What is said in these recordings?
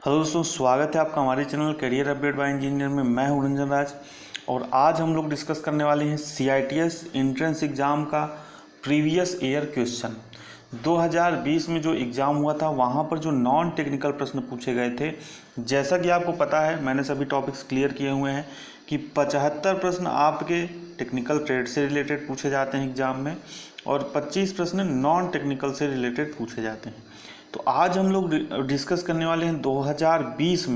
Hello दोस्तों, स्वागत है आपका हमारे channel career update bye engineer में। मैं हूं रंजन राज और आज हम लोग डिस्कस करने वाले हैं CITS एंट्रेंस एग्ज़ाम का प्रीवियस ईयर क्वेश्चन। 2020 में जो एग्ज़ाम हुआ था वहां पर जो नॉन टेक्निकल प्रश्न पूछे गए थे, जैसा कि आपको पता है मैंने सभी टॉपिक्स क्लियर किए हुए हैं कि 75 प्रश्न आपके टेक्निकल ट्रेड से रिलेटेड पूछे जाते हैं एग्ज़ाम में और 25 प्रश्न नॉन टेक्निकल से रिलेटेड पूछे जाते हैं। तो आज हम लोग डिस्कस करने वाले हैं 2020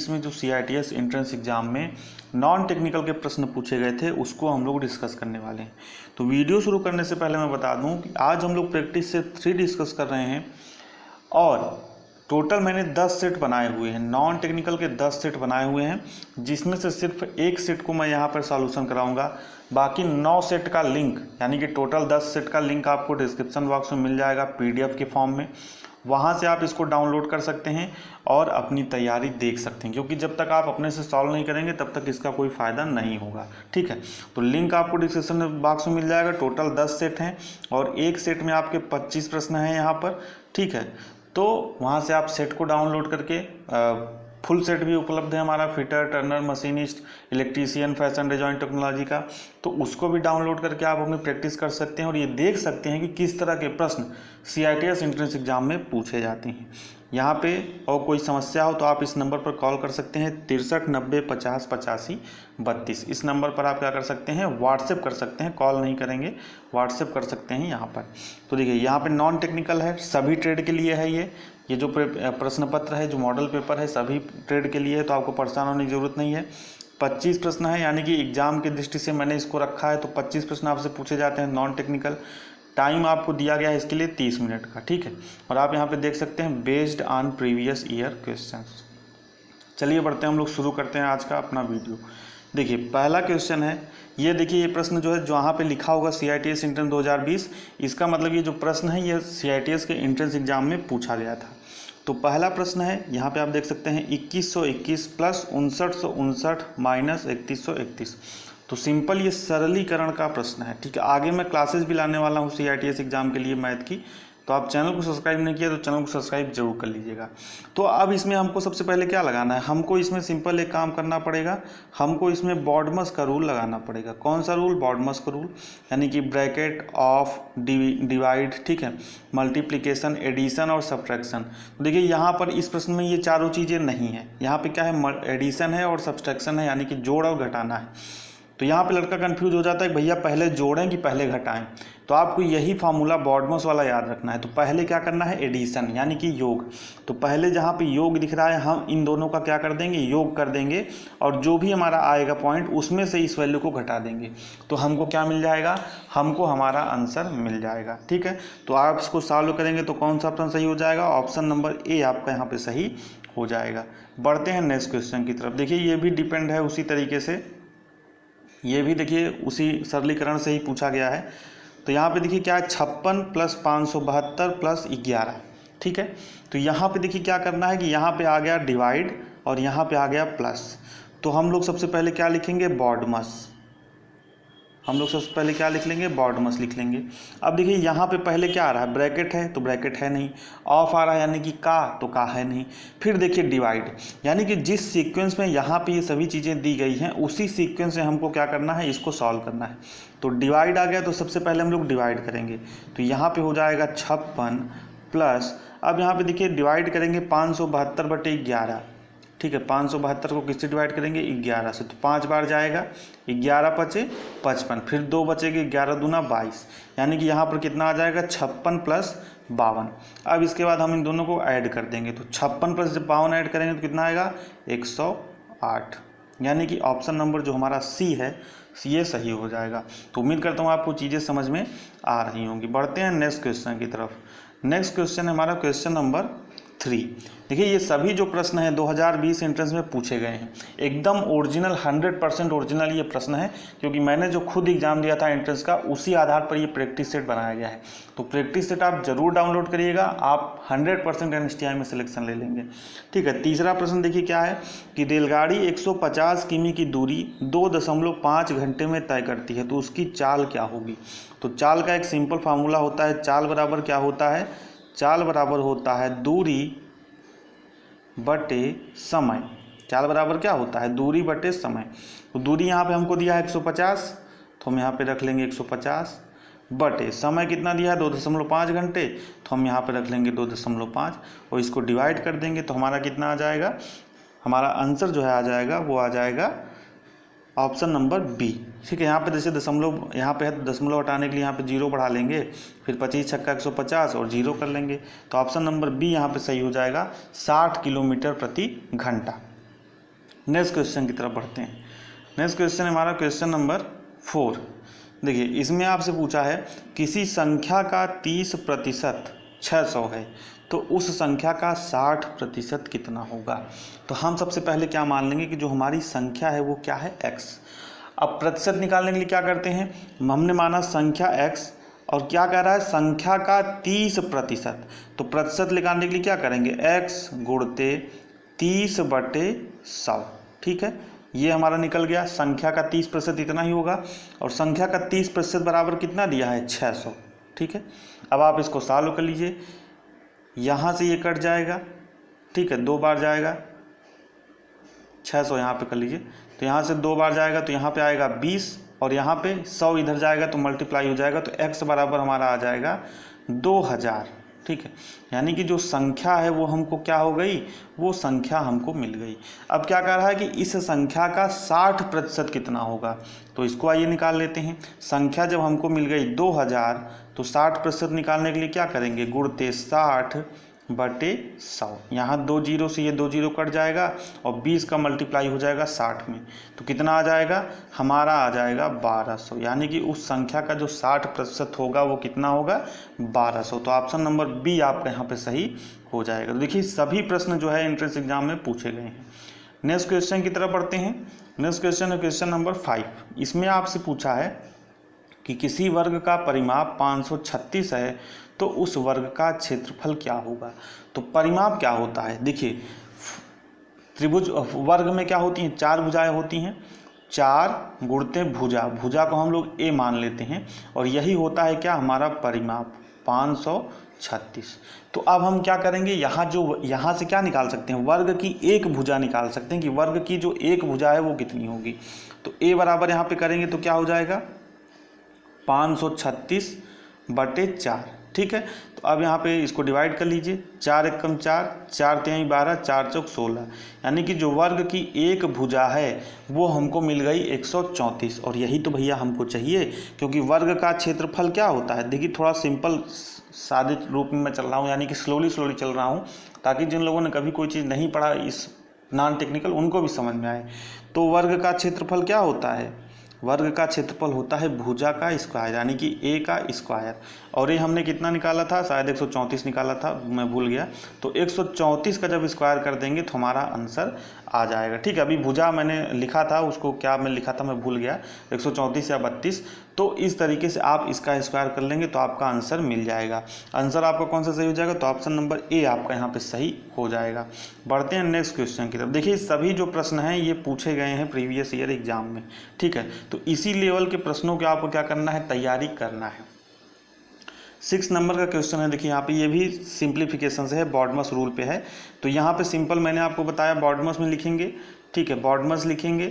में जो CITS एंट्रेंस एग्ज़ाम में नॉन टेक्निकल के प्रश्न पूछे गए थे उसको हम लोग डिस्कस करने वाले हैं। तो वीडियो शुरू करने से पहले मैं बता दूं कि आज हम लोग प्रैक्टिस से 3 डिस्कस कर रहे हैं और टोटल मैंने 10 सेट बनाए हुए हैं, नॉन टेक्निकल के 10 सेट बनाए हुए हैं, जिसमें से सिर्फ एक सेट को मैं यहाँ पर सॉल्यूशन कराऊंगा। बाकी 9 सेट का लिंक यानी कि टोटल 10 सेट का लिंक आपको डिस्क्रिप्शन बॉक्स में मिल जाएगा PDF के फॉर्म में। वहाँ से आप इसको डाउनलोड कर सकते हैं और अपनी तैयारी देख सकते हैं, क्योंकि जब तक आप अपने से सॉल्व नहीं करेंगे तब तक इसका कोई फ़ायदा नहीं होगा। ठीक है, तो लिंक आपको डिस्क्रिप्शन बॉक्स में मिल जाएगा। टोटल 10 सेट हैं और एक सेट में आपके 25 प्रश्न हैं यहाँ पर। ठीक है, तो वहाँ से आप सेट को डाउनलोड करके फुल सेट भी उपलब्ध है हमारा, fitter, Turner, machinist, electrician, fashion design technology का, तो उसको भी डाउनलोड करके आप अपनी प्रैक्टिस कर सकते हैं और ये देख सकते हैं कि किस तरह के प्रश्न CITS एंट्रेंस एग्जाम में पूछे जाते हैं। यहाँ पे और कोई समस्या हो तो आप इस नंबर पर कॉल कर सकते हैं 63 90 50 85 32। इस नंबर पर आप क्या कर सकते हैं, व्हाट्सएप कर सकते हैं, कॉल नहीं करेंगे, व्हाट्सएप कर सकते हैं यहाँ पर। तो देखिए यहाँ पे नॉन टेक्निकल है, सभी ट्रेड के लिए है। ये जो प्रश्न पत्र है, जो मॉडल पेपर है, सभी ट्रेड के लिए है, तो आपको परेशान होने की ज़रूरत नहीं है। 25 प्रश्न है, यानी कि एग्जाम की दृष्टि से मैंने इसको रखा है, तो 25 प्रश्न आपसे पूछे जाते हैं नॉन टेक्निकल। टाइम आपको दिया गया है इसके लिए 30 मिनट का। ठीक है, और आप यहाँ पे देख सकते हैं based on previous year questions. चलिए बढ़ते हैं, हम लोग शुरू करते हैं आज का अपना वीडियो। देखिए पहला क्वेश्चन है, ये देखिए ये प्रश्न जो है जहाँ पे लिखा होगा CITS एंट्रेंस 2020, इसका मतलब ये जो प्रश्न है ये CITS के एंट्रेंस एग्जाम में पूछा गया था। तो पहला प्रश्न है, यहाँ पे आप देख सकते हैं 2121 प्लस 5959 माइनस 3131। तो सिंपल ये सरलीकरण का प्रश्न है। ठीक है, आगे मैं क्लासेस भी लाने वाला हूँ CITS एग्जाम के लिए मैथ की, तो आप चैनल को सब्सक्राइब नहीं किया तो चैनल को सब्सक्राइब जरूर कर लीजिएगा। तो अब इसमें हमको सबसे पहले क्या लगाना है, हमको इसमें सिंपल एक काम करना पड़ेगा, हमको इसमें बॉडमस का रूल लगाना पड़ेगा। कौन सा रूल, बॉडमस का रूल, यानी कि ब्रैकेट ऑफ डिवाइड, ठीक है, मल्टीप्लिकेशन, एडिशन और सब्ट्रैक्शन। देखिए यहाँ पर इस प्रश्न में ये चारों चीज़ें नहीं है। यहाँ पे क्या है, एडिशन है और सब्ट्रैक्शन है, यानी कि जोड़ और घटाना है। तो यहाँ पे लड़का कंफ्यूज हो जाता है कि भैया पहले जोड़ें कि पहले घटाएं। तो आपको यही फार्मूला बॉडमस वाला याद रखना है। तो पहले क्या करना है, एडिशन यानी कि योग। तो पहले जहाँ पे योग दिख रहा है हम इन दोनों का क्या कर देंगे, योग कर देंगे, और जो भी हमारा आएगा पॉइंट उसमें से इस वैल्यू को घटा देंगे, तो हमको क्या मिल जाएगा, हमको हमारा आंसर मिल जाएगा। ठीक है, तो आप इसको सॉल्व करेंगे तो कौन सा ऑप्शन सही हो जाएगा, ऑप्शन नंबर ए आपका यहाँ पे सही हो जाएगा। बढ़ते हैं नेक्स्ट क्वेश्चन की तरफ। देखिए ये भी डिपेंड है उसी तरीके से, ये भी देखिए उसी सरलीकरण से ही पूछा गया है। तो यहाँ पे देखिए क्या है, 56 प्लस 572 प्लस 11। ठीक है, तो यहाँ पे देखिए क्या करना है कि यहाँ पे आ गया डिवाइड और यहाँ पे आ गया प्लस। तो हम लोग सबसे पहले क्या लिखेंगे, बॉडमस। हम लोग सबसे पहले क्या लिख लेंगे, बॉडमस लिख लेंगे। अब देखिए यहाँ पे पहले क्या आ रहा है, ब्रैकेट है तो ब्रैकेट है नहीं, ऑफ आ रहा है यानी कि का, तो का है नहीं। फिर देखिए डिवाइड, यानी कि जिस सीक्वेंस में यहाँ पे ये सभी चीज़ें दी गई हैं उसी सीक्वेंस से हमको क्या करना है, इसको सॉल्व करना है। तो डिवाइड आ गया तो सबसे पहले हम लोग डिवाइड करेंगे। तो यहाँ पर हो जाएगा 56 प्लस, अब यहाँ पर देखिए डिवाइड करेंगे 572/11। ठीक है, 572 को किससे डिवाइड करेंगे, 11 से। तो 5 बार जाएगा, 11 बचे 55, फिर 2 बचेंगे, 11 दूना 22, यानी कि यहाँ पर कितना आ जाएगा, 56 प्लस 52। अब इसके बाद हम इन दोनों को ऐड कर देंगे, तो 56 प्लस जब 52 ऐड करेंगे तो कितना आएगा, 108, यानी कि ऑप्शन नंबर जो हमारा सी है ये सही हो जाएगा। तो उम्मीद करता हूँ आपको चीज़ें समझ में आ रही होंगी। बढ़ते हैं नेक्स्ट क्वेश्चन की तरफ। नेक्स्ट क्वेश्चन है हमारा क्वेश्चन नंबर 3। देखिए ये सभी जो प्रश्न हैं 2020 एंट्रेंस में पूछे गए हैं, एकदम ओरिजिनल 100% ओरिजिनल ये प्रश्न है, क्योंकि मैंने जो खुद एग्जाम दिया था एंट्रेंस का उसी आधार पर ये प्रैक्टिस सेट बनाया गया है। तो प्रैक्टिस सेट आप जरूर डाउनलोड करिएगा, आप 100% NSTI में सिलेक्शन ले लेंगे। ठीक है, तीसरा प्रश्न देखिए क्या है कि रेलगाड़ी 150 किमी की दूरी 2.5 घंटे में तय करती है, तो उसकी चाल क्या होगी। तो चाल का एक सिंपल फार्मूला होता है, चाल बराबर क्या होता है, चाल बराबर होता है दूरी बटे समय। चाल बराबर क्या होता है, दूरी बटे समय। तो दूरी यहाँ पे हमको दिया है 150, तो हम यहाँ पे रख लेंगे 150 बटे समय कितना दिया है 2.5 घंटे, तो हम यहाँ पे रख लेंगे 2.5 और इसको डिवाइड कर देंगे तो हमारा कितना आ जाएगा, हमारा आंसर जो है आ जाएगा वो आ जाएगा ऑप्शन नंबर बी। ठीक है, यहाँ पे जैसे दशमलव यहाँ पे है तो दशमलव हटाने के लिए यहाँ पे 0 बढ़ा लेंगे, फिर 25 छक्का 150 और 0 कर लेंगे, तो ऑप्शन नंबर बी यहाँ पे सही हो जाएगा 60 किलोमीटर प्रति घंटा। नेक्स्ट क्वेश्चन की तरफ बढ़ते हैं। नेक्स्ट क्वेश्चन हमारा क्वेश्चन नंबर 4। देखिए इसमें आपसे पूछा है किसी संख्या का 30% 600 है तो उस संख्या का 60% कितना होगा। तो हम सबसे पहले क्या मान लेंगे कि जो हमारी संख्या है वो क्या है x। अब प्रतिशत निकालने के लिए क्या करते हैं, हमने माना संख्या x और क्या कह रहा है संख्या का 30%, तो प्रतिशत निकालने के लिए क्या करेंगे x गुणते 30/100। ठीक है, ये हमारा निकल गया, संख्या का 30% इतना ही होगा और संख्या का 30% बराबर कितना दिया है 600। ठीक है, अब आप इसको सॉल्व कर लीजिए, यहाँ से ये कट जाएगा, ठीक है 2 बार जाएगा, 600 यहाँ पे कर लीजिए, तो यहाँ से 2 बार जाएगा तो यहाँ पे आएगा 20 और यहाँ पे 100 इधर जाएगा तो मल्टीप्लाई हो जाएगा, तो x बराबर हमारा आ जाएगा 2000। ठीक है, यानी कि जो संख्या है वो हमको क्या हो गई, वो संख्या हमको मिल गई। अब क्या कह रहा है कि इस संख्या का 60% कितना होगा, तो इसको आइए निकाल लेते हैं। संख्या जब हमको मिल गई 2000 तो 60% निकालने के लिए क्या करेंगे, गुणते 60/100। यहाँ 2 जीरो से ये 2 जीरो कट जाएगा और 20 का मल्टीप्लाई हो जाएगा 60 में, तो कितना आ जाएगा, हमारा आ जाएगा 1200। यानी कि उस संख्या का जो 60% होगा वो कितना होगा 1200। तो ऑप्शन नंबर बी आपका यहाँ पे सही हो जाएगा। तो देखिए सभी प्रश्न जो है एंट्रेंस एग्जाम में पूछे गए हैं। नेक्स्ट क्वेश्चन की तरफ बढ़ते हैं। नेक्स्ट क्वेश्चन है क्वेश्चन नंबर 5। इसमें आपसे पूछा है कि किसी वर्ग का परिमाप 536 है तो उस वर्ग का क्षेत्रफल क्या होगा। तो परिमाप क्या होता है, देखिए त्रिभुज वर्ग में क्या होती हैं, 4 भुजाएं होती हैं, 4 गुणते भुजा, भुजा को हम लोग ए मान लेते हैं और यही होता है क्या हमारा परिमाप 536। तो अब हम क्या करेंगे, यहाँ से क्या निकाल सकते हैं, वर्ग की एक भुजा निकाल सकते हैं कि वर्ग की जो एक भुजा है वो कितनी होगी। तो ए बराबर यहाँ पे करेंगे तो क्या हो जाएगा 536/4। ठीक है, तो अब यहाँ पे इसको डिवाइड कर लीजिए, 4 एकम 4, 4 तिहाई 12, 4 चौक 16, यानी कि जो वर्ग की एक भुजा है वो हमको मिल गई 134। और यही तो भैया हमको चाहिए, क्योंकि वर्ग का क्षेत्रफल क्या होता है, देखिए थोड़ा सिंपल सादे रूप में मैं चल रहा हूँ, यानी कि स्लोली चल रहा हूँ, ताकि जिन लोगों ने कभी कोई चीज़ नहीं पढ़ा इस नॉन टेक्निकल उनको भी समझ में आए। तो वर्ग का क्षेत्रफल क्या होता है, वर्ग का क्षेत्रफल होता है भुजा का स्क्वायर, यानी कि ए का स्क्वायर। और ये हमने कितना निकाला था, शायद 134 निकाला था, मैं भूल गया। तो 134 का जब स्क्वायर कर देंगे तो हमारा आंसर आ जाएगा। ठीक है, अभी भुजा मैंने लिखा था, उसको क्या मैं लिखा था मैं भूल गया, 134 या 32। तो इस तरीके से आप इसका स्क्वायर कर लेंगे तो आपका आंसर मिल जाएगा। आंसर आपका कौन सा सही हो जाएगा, तो ऑप्शन नंबर ए आपका यहाँ पे सही हो जाएगा। बढ़ते हैं नेक्स्ट क्वेश्चन की तरफ। देखिए सभी जो प्रश्न हैं ये पूछे गए हैं प्रीवियस ईयर एग्जाम में। ठीक है, तो इसी लेवल के प्रश्नों के आपको क्या करना है, तैयारी करना है। 6 नंबर का क्वेश्चन है, देखिए यहाँ पे ये भी सिंप्लीफिकेशन से है, बॉडमस रूल पे है। तो यहाँ पे सिंपल मैंने आपको बताया बॉडमस में लिखेंगे। ठीक है, बॉडमस लिखेंगे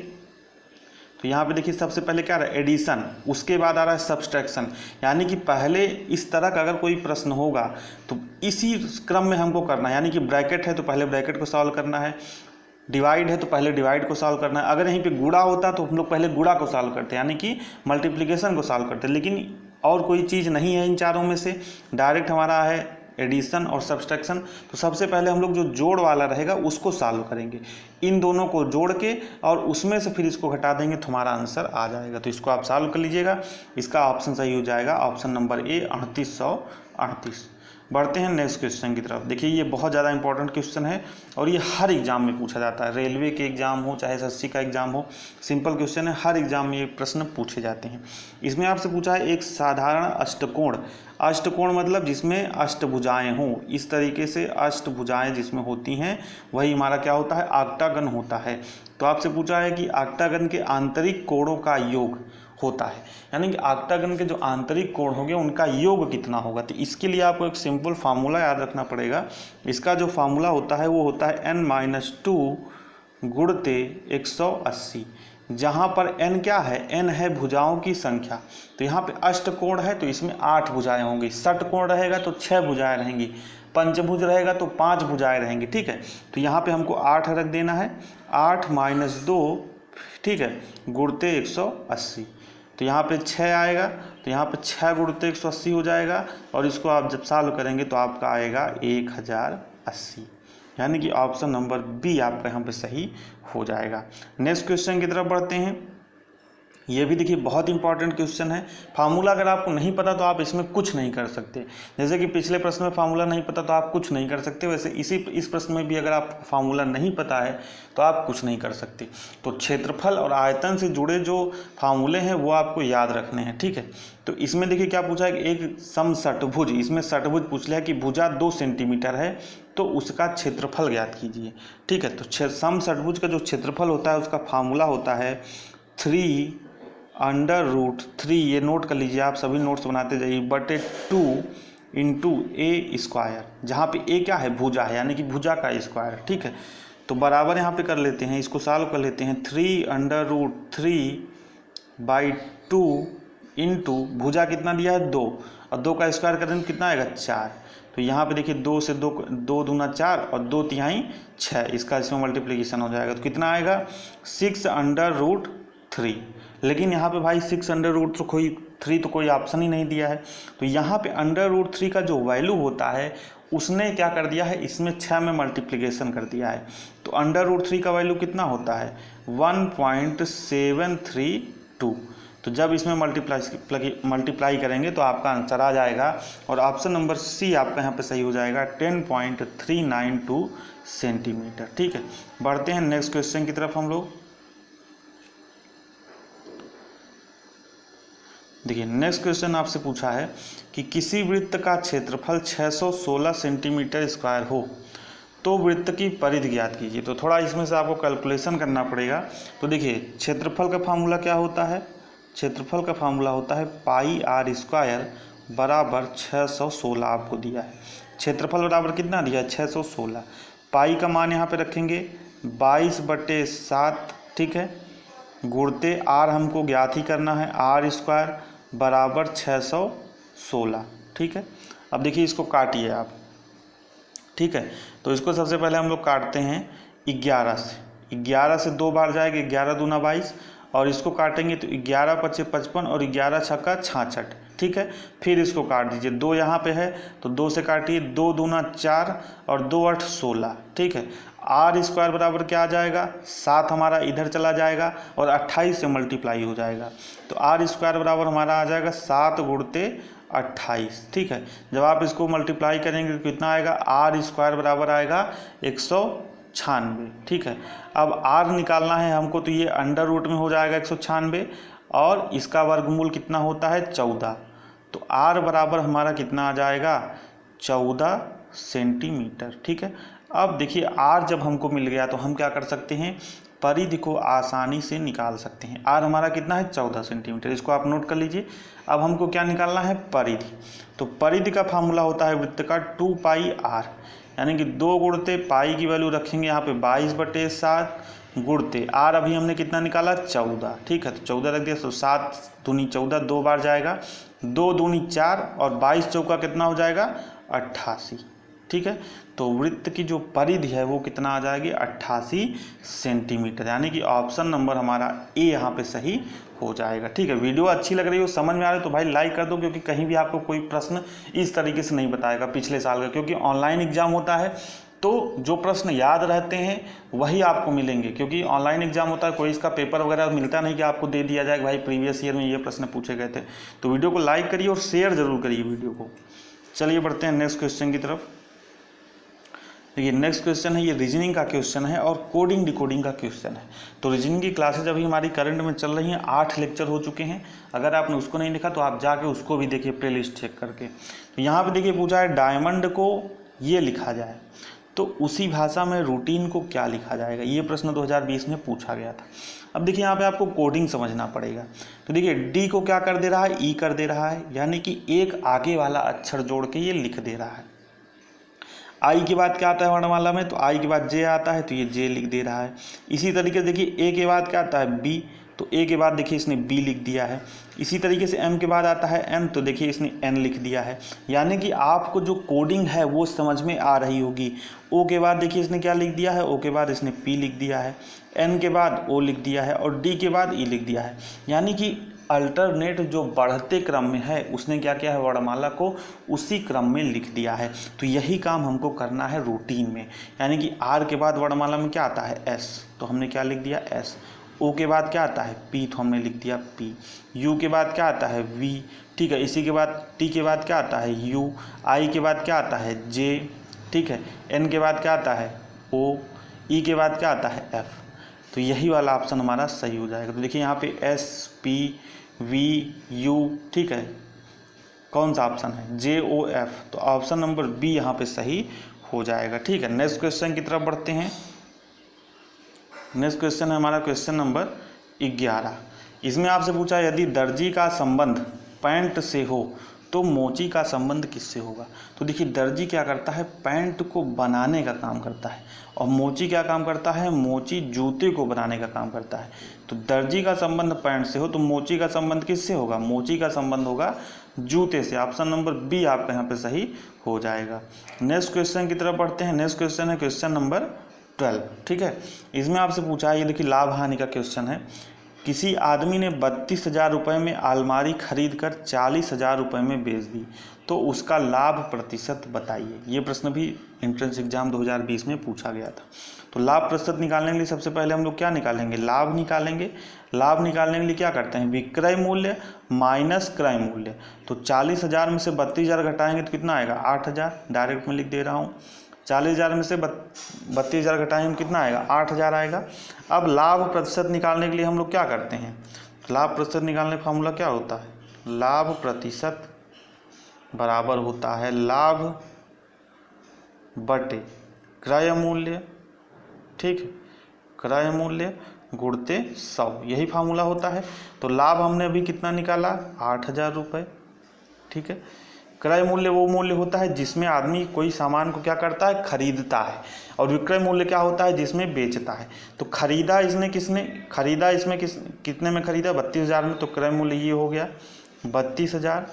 तो यहाँ पे देखिए सबसे पहले क्या आ रहा है एडिशन, उसके बाद आ रहा है सब्सट्रैक्शन। यानी कि पहले इस तरह का अगर कोई प्रश्न होगा तो इसी क्रम में हमको करना है, यानी कि ब्रैकेट है तो पहले ब्रैकेट को सॉल्व करना है, डिवाइड है तो पहले डिवाइड को सॉल्व करना है। अगर यहीं पे गुणा होता तो हम लोग पहले गुणा को सॉल्व करते हैं, यानी कि मल्टीप्लिकेशन को सॉल्व करते हैं। लेकिन और कोई चीज़ नहीं है इन चारों में से, डायरेक्ट हमारा है एडिशन और सब्सट्रैक्शन। तो सबसे पहले हम लोग जो जोड़ वाला रहेगा उसको सॉल्व करेंगे, इन दोनों को जोड़ के और उसमें से फिर इसको घटा देंगे तो हमारा आंसर आ जाएगा। तो इसको आप सॉल्व कर लीजिएगा, इसका ऑप्शन सही हो जाएगा ऑप्शन नंबर ए 3838। बढ़ते हैं नेक्स्ट क्वेश्चन की तरफ। देखिए ये बहुत ज़्यादा इंपॉर्टेंट क्वेश्चन है और ये हर एग्जाम में पूछा जाता है, रेलवे के एग्जाम हो चाहे एसएससी का एग्जाम हो, सिंपल क्वेश्चन है, हर एग्जाम में ये प्रश्न पूछे जाते हैं। इसमें आपसे पूछा है एक साधारण अष्टकोण, अष्टकोण मतलब जिसमें अष्टभुजाएं हों, इस तरीके से अष्टभुजाएं जिसमें होती हैं वही हमारा क्या होता है, ऑक्टागन होता है। तो आपसे पूछा है कि ऑक्टागन के आंतरिक कोणों का योग होता है, यानी कि ऑक्टागन के जो आंतरिक कोण होंगे उनका योग कितना होगा। तो इसके लिए आपको एक सिंपल फार्मूला याद रखना पड़ेगा। इसका जो फार्मूला होता है वो होता है n-2 गुणते 180, जहाँ पर n क्या है, n है भुजाओं की संख्या। तो यहाँ पे अष्टकोण है तो इसमें 8 भुजाएं होंगी, षटकोण रहेगा तो 6 भुजाएं रहेंगी, पंचभुज रहेगा तो 5 भुजाएं रहेंगी। ठीक है, तो यहाँ पे हमको 8 रख देना है, 8 - 2, ठीक है, गुणते 180। तो यहाँ पे 6 आएगा, तो यहाँ पे 6 गुणते 180 हो जाएगा, और इसको आप जब सॉल्व करेंगे तो आपका आएगा 1080, यानी कि ऑप्शन नंबर बी आपका यहाँ पे सही हो जाएगा। नेक्स्ट क्वेश्चन की तरफ बढ़ते हैं। ये भी देखिए बहुत इंपॉर्टेंट क्वेश्चन है। फार्मूला अगर आपको नहीं पता तो आप इसमें कुछ नहीं कर सकते। जैसे कि पिछले प्रश्न में फार्मूला नहीं पता तो आप कुछ नहीं कर सकते, वैसे इस प्रश्न में भी अगर आपको फार्मूला नहीं पता है तो आप कुछ नहीं कर सकते। तो क्षेत्रफल और आयतन से जुड़े जो फार्मूले हैं वो आपको याद रखने हैं। ठीक है, तो इसमें देखिए क्या पूछा है कि एक समषटभुज, इसमें षटभुज पूछ लिया कि भुजा 2 सेंटीमीटर है तो उसका क्षेत्रफल ज्ञात कीजिए। ठीक है, तो समषटभुज का जो क्षेत्रफल होता है उसका फार्मूला होता है 3√3, ये नोट कर लीजिए, आप सभी नोट्स बनाते जाइए, बटे 2 × a², जहाँ पे a क्या है, भुजा है, यानी कि भुजा का स्क्वायर। ठीक है, तो बराबर यहाँ पे कर लेते हैं, इसको सॉल्व कर लेते हैं। 3√3/2 इंटू भुजा कितना दिया है 2, और 2 का स्क्वायर करेंगे कितना आएगा 4। तो यहाँ पे देखिए 2 से 2 दूना 4 और 2 तिहाई 6, इसका इसमें मल्टीप्लिकेशन हो जाएगा तो कितना आएगा 6√3। लेकिन यहाँ पे भाई 6√3 तो कोई ऑप्शन ही नहीं दिया है, तो यहाँ पे √3 का जो वैल्यू होता है उसने क्या कर दिया है, इसमें 6 में मल्टीप्लिकेशन कर दिया है। तो √3 का वैल्यू कितना होता है 1.732। तो जब इसमें मल्टीप्लाई करेंगे तो आपका आंसर आ जाएगा, और ऑप्शन नंबर सी आपका यहाँ पे सही हो जाएगा 10.392 सेंटीमीटर। ठीक है, बढ़ते हैं नेक्स्ट क्वेश्चन की तरफ हम लोग। देखिए नेक्स्ट क्वेश्चन आपसे पूछा है कि किसी वृत्त का क्षेत्रफल 616 सेंटीमीटर स्क्वायर हो तो वृत्त की परिधि ज्ञात कीजिए। तो थोड़ा इसमें से आपको कैलकुलेशन करना पड़ेगा। तो देखिए क्षेत्रफल का फार्मूला क्या होता है, क्षेत्रफल का फार्मूला होता है πr² बराबर 616 आपको दिया है। क्षेत्रफल बराबर कितना दिया है 616, पाई का मान यहाँ पे रखेंगे 22/7, ठीक है, गुणते r हमको ज्ञात ही करना है, r² बराबर 616। ठीक है, अब देखिए इसको काटिए आप। ठीक है, तो इसको सबसे पहले हम लोग काटते हैं 11 से 2 बार जाएगा, 11 दूना 22, और इसको काटेंगे तो 11 × 5 = 55 और 11 × 6 = 66। ठीक है, फिर इसको काट दीजिए, 2 यहाँ पे है तो 2 से काटिए, 2 दूना 4 और 2 × 8 = 16। ठीक है, r² बराबर क्या आ जाएगा 7, हमारा इधर चला जाएगा और 28 से मल्टीप्लाई हो जाएगा, तो r² बराबर हमारा आ जाएगा 7 × 28। ठीक है, जब आप इसको मल्टीप्लाई करेंगे तो कितना आएगा, r² बराबर आएगा 196। ठीक है, अब r निकालना है हमको, तो ये अंडर रूट में हो जाएगा 196, और इसका वर्गमूल कितना होता है 14, तो r बराबर हमारा कितना आ जाएगा 14 सेंटीमीटर। ठीक है, अब देखिए r जब हमको मिल गया तो हम क्या कर सकते हैं, परिधि को आसानी से निकाल सकते हैं। r हमारा कितना है 14 सेंटीमीटर, इसको आप नोट कर लीजिए। अब हमको क्या निकालना है, परिधि। तो परिधि का फार्मूला होता है वृत्त का 2πr, यानी कि 2 गुणते पाई की वैल्यू रखेंगे यहाँ पे 22/7 गुणते r, अभी हमने कितना निकाला 14। ठीक है, तो 14 रख दिया, तो 7 दूनी 14, 2 बार जाएगा, 2 दूनी 4 और 22 चौका कितना हो जाएगा 88। ठीक है, तो वृत्त की जो परिधि है वो कितना आ जाएगी 88 सेंटीमीटर, यानी कि ऑप्शन नंबर हमारा ए यहाँ पे सही हो जाएगा। ठीक है, वीडियो अच्छी लग रही हो, समझ में आ रही है तो भाई लाइक कर दो, क्योंकि कहीं भी आपको कोई प्रश्न इस तरीके से नहीं बताएगा पिछले साल का, क्योंकि ऑनलाइन एग्जाम होता है तो जो प्रश्न याद रहते हैं वही आपको मिलेंगे, क्योंकि ऑनलाइन एग्जाम होता है, कोई इसका पेपर वगैरह मिलता नहीं कि आपको दे दिया जाए भाई प्रीवियस ईयर में ये प्रश्न पूछे गए थे। तो वीडियो को लाइक करिए और शेयर जरूर करिए वीडियो को। चलिए बढ़ते हैं नेक्स्ट क्वेश्चन की तरफ। देखिए नेक्स्ट क्वेश्चन है, ये रीजनिंग का क्वेश्चन है और कोडिंग डिकोडिंग का क्वेश्चन है। तो रीजनिंग की क्लासेज अभी हमारी करंट में चल रही हैं, 8 लेक्चर हो चुके हैं। अगर आपने उसको नहीं देखा तो आप जाके उसको भी देखिए प्लेलिस्ट चेक करके। तो यहाँ पे देखिए पूछा है डायमंड को ये लिखा जाए, तो उसी भाषा में रूटीन को क्या लिखा जाएगा, ये प्रश्न 2020 में पूछा गया था। अब देखिए यहाँ पे आपको कोडिंग समझना पड़ेगा। तो देखिए डी को क्या कर दे रहा है, ई कर दे रहा है, यानी कि एक आगे वाला अक्षर जोड़ के ये लिख दे रहा है। आई के बाद क्या आता है वर्णमाला में, तो आई के बाद जे आता है तो ये जे लिख दे रहा है। इसी तरीके से देखिए ए के बाद क्या आता है बी, तो ए के बाद देखिए इसने बी लिख दिया है। इसी तरीके से एम के बाद आता है एन, तो देखिए इसने एन लिख दिया है। यानी कि आपको जो कोडिंग है वो समझ में आ रही होगी। ओ के बाद देखिए इसने क्या लिख दिया है, ओ के बाद इसने पी लिख दिया है, एन के बाद ओ लिख दिया है और डी के बाद ई लिख दिया है। यानी कि अल्टरनेट जो बढ़ते क्रम में है उसने क्या किया है, वर्णमाला को उसी क्रम में लिख दिया है। तो यही काम हमको करना है रूटीन में। यानी कि आर के बाद वर्णमाला में क्या आता है एस, तो हमने क्या लिख दिया एस। ओ के बाद क्या आता है पी, तो हमने लिख दिया पी। यू के बाद क्या आता है वी, ठीक है। इसी के बाद टी के बाद क्या आता है यू। आई के बाद क्या आता है जे, ठीक है। एन के बाद क्या आता है ओ। ई के बाद क्या आता है एफ। तो यही वाला ऑप्शन हमारा सही हो जाएगा। तो देखिए यहाँ पे एस पी वी यू, ठीक है, कौन सा ऑप्शन है जे ओ एफ, तो ऑप्शन नंबर बी यहाँ पे सही हो जाएगा। ठीक है, नेक्स्ट क्वेश्चन की तरफ बढ़ते हैं। नेक्स्ट क्वेश्चन है हमारा क्वेश्चन नंबर 11। इसमें आपसे पूछा यदि दर्जी का संबंध पैंट से हो तो मोची का संबंध किससे होगा। तो देखिए दर्जी क्या करता है, पैंट को बनाने का काम करता है और मोची क्या काम करता है, मोची जूते को बनाने का काम करता है। तो दर्जी का संबंध पैंट से हो तो मोची का संबंध किससे होगा, मोची का संबंध होगा जूते से। ऑप्शन नंबर बी आपका यहाँ पे सही हो जाएगा। नेक्स्ट क्वेश्चन की तरफ बढ़ते हैं। नेक्स्ट क्वेश्चन है क्वेश्चन नंबर 12। ठीक है, इसमें आपसे पूछा है, ये देखिए लाभ हानि का क्वेश्चन है। किसी आदमी ने 32,000 रुपये में अलमारी खरीद कर 40,000 रुपये में बेच दी, तो उसका लाभ प्रतिशत बताइए। ये प्रश्न भी एंट्रेंस एग्जाम 2020 में पूछा गया था। तो लाभ प्रतिशत निकालने के लिए सबसे पहले हम लोग क्या निकालेंगे, लाभ निकालेंगे। लाभ निकालने के लिए क्या करते हैं, विक्रय मूल्य माइनस क्रय मूल्य। तो 40,000 में से 32,000 घटाएंगे तो कितना आएगा, 8,000। डायरेक्ट में लिख दे रहा हूँ। 40,000 में से 32,000 घटाएंगे कितना आएगा, 8,000 आएगा। अब लाभ प्रतिशत निकालने के लिए हम लोग क्या करते हैं, लाभ प्रतिशत निकालने का फॉर्मूला क्या होता है, लाभ प्रतिशत बराबर होता है लाभ बटे क्रय मूल्य। ठीक है, क्रय मूल्य गुणते 100, यही फार्मूला होता है। तो लाभ हमने अभी कितना निकाला, 8,000 रुपये। ठीक है, क्रय मूल्य वो मूल्य होता है जिसमें आदमी कोई सामान को क्या करता है, खरीदता है। और विक्रय मूल्य क्या होता है, जिसमें बेचता है। तो खरीदा इसने किसने खरीदा, इसमें कितने में खरीदा, 32,000 में। तो क्रय मूल्य ये हो गया 32,000